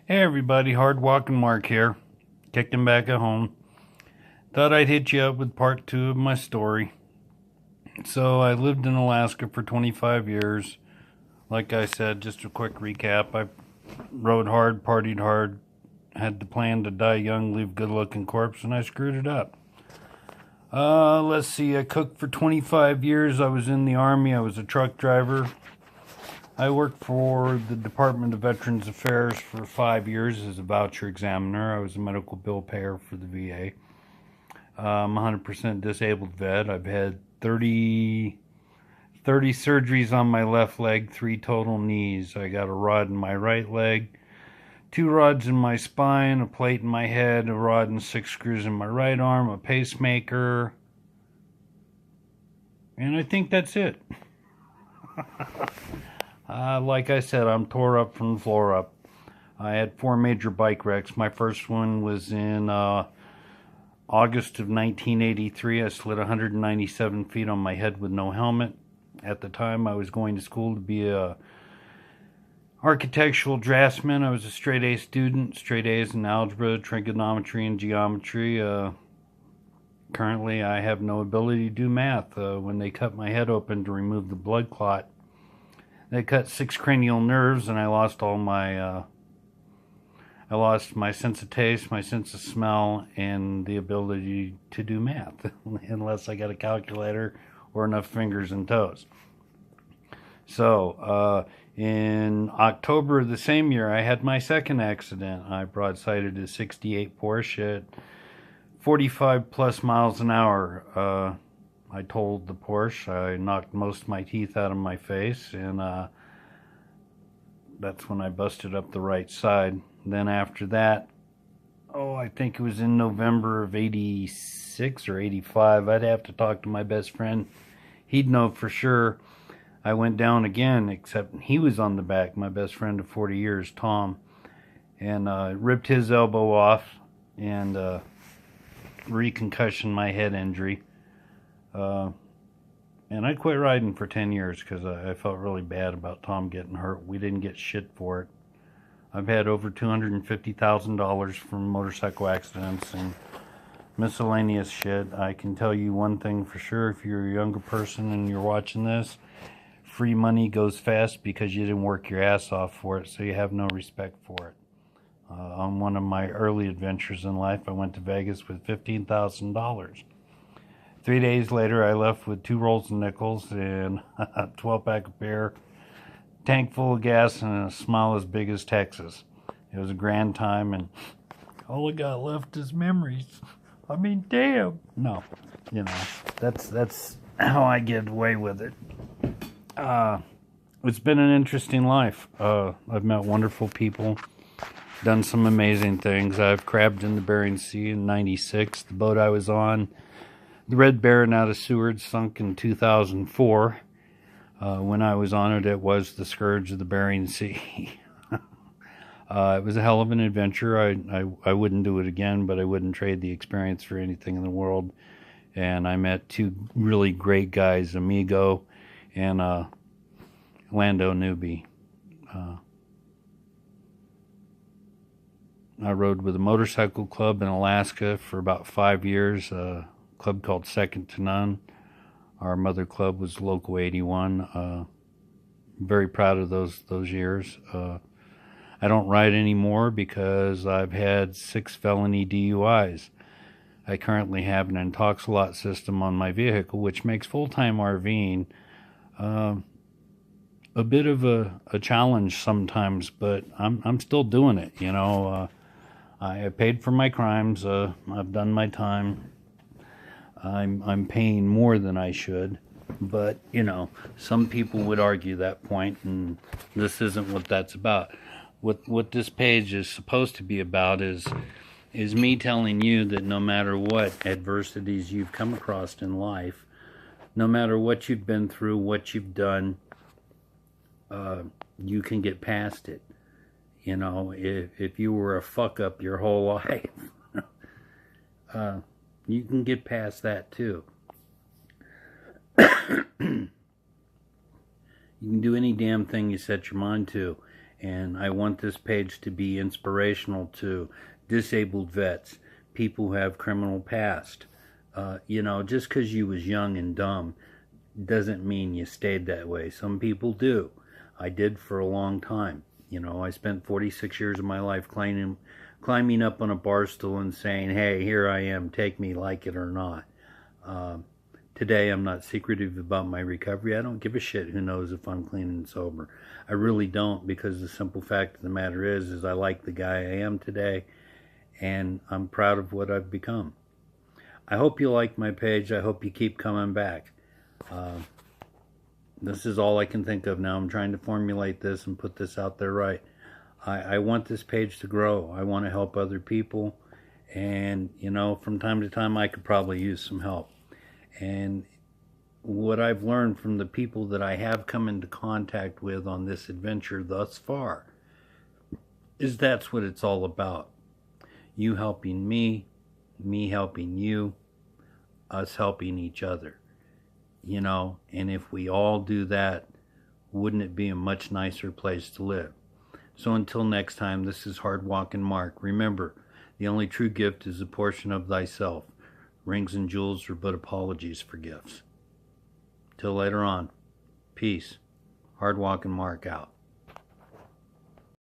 Hey everybody, Hard-Walkin Mark here, kicking back at home. Thought I'd hit you up with part 2 of my story. So I lived in Alaska for 25 years. Like I said, just a quick recap. I rode hard, partied hard, had the plan to die young, leave a good-looking corpse, and I screwed it up. Let's see, I cooked for 25 years. I was in the Army. I was a truck driver. I worked for the Department of Veterans Affairs for 5 years as a voucher examiner. I was a medical bill payer for the VA. I'm a 100% disabled vet. I've had 30 surgeries on my left leg, 3 total knees. I got a rod in my right leg, 2 rods in my spine, a plate in my head, a rod and 6 screws in my right arm, a pacemaker, and I think that's it. Like I said, I'm tore up from the floor up. I had 4 major bike wrecks. My first one was in August of 1983. I slid 197 feet on my head with no helmet. At the time, I was going to school to be a architectural draftsman. I was a straight A student, straight A's in algebra, trigonometry, and geometry. Currently, I have no ability to do math. When they cut my head open to remove the blood clot, they cut 6 cranial nerves, and I lost all my, I lost my sense of taste, my sense of smell, and the ability to do math, unless I got a calculator or enough fingers and toes. So, in October of the same year, I had my second accident. I broadsided a 68 Porsche at 45 plus miles an hour. I totaled the Porsche. I knocked most of my teeth out of my face, and that's when I busted up the right side. Then after that, I think it was in November of 86 or 85. I'd have to talk to my best friend. He'd know for sure. I went down again, except he was on the back, my best friend of 40 years, Tom, and ripped his elbow off and reconcussioned my head injury. And I quit riding for 10 years because I felt really bad about Tom getting hurt. We didn't get shit for it. I've had over $250,000 from motorcycle accidents and miscellaneous shit. I can tell you one thing for sure. If you're a younger person and you're watching this, free money goes fast because you didn't work your ass off for it, so you have no respect for it. On one of my early adventures in life, I went to Vegas with $15,000. 3 days later, I left with 2 rolls of nickels and a 12-pack of beer, tank full of gas, and a smile as big as Texas. It was a grand time, and all I got left is memories. I mean, damn. No, that's how I get away with it. It's been an interesting life. I've met wonderful people, done some amazing things. I've crabbed in the Bering Sea in '96. The boat I was on, the Red Baron out of Seward, sunk in 2004. When I was on it, it was the scourge of the Bering Sea. It was a hell of an adventure. I wouldn't do it again, but I wouldn't trade the experience for anything in the world. And I met 2 really great guys, Amigo and Lando Newbie. I rode with a motorcycle club in Alaska for about 5 years, a club called Second to None. Our mother club was Local 81. Very proud of those years. I don't ride anymore because I've had 6 felony DUIs. I currently have an Intoxilot system on my vehicle, which makes full-time RVing a bit of a challenge sometimes, but I'm still doing it. I paid for my crimes. I've done my time. I'm paying more than I should, but some people would argue that point, and this isn't what that's about. What this page is supposed to be about is me telling you that no matter what adversities you've come across in life, no matter what you've been through, what you've done, you can get past it. If you were a fuck up your whole life, you can get past that too. You can do any damn thing you set your mind to. And I want this page to be inspirational to disabled vets, people who have criminal past. Just because you was young and dumb doesn't mean you stayed that way. Some people do. I did for a long time. I spent 46 years of my life climbing up on a bar stool and saying, hey, here I am, take me, like it or not. Today I'm not secretive about my recovery. I don't give a shit who knows if I'm clean and sober. I really don't, because the simple fact of the matter is I like the guy I am today, and I'm proud of what I've become. I hope you like my page. I hope you keep coming back. This is all I can think of now. I'm trying to formulate this and put this out there right. I want this page to grow. I want to help other people. And, from time to time, I could probably use some help. And what I've learned from the people that I have come into contact with on this adventure thus far is that's what it's all about. You helping me helping you, us helping each other. And if we all do that, wouldn't it be a much nicer place to live? So until next time, this is Hard-Walkin Mark. Remember, the only true gift is a portion of thyself. Rings and jewels are but apologies for gifts. Till later on, peace. Hard-Walkin Mark out.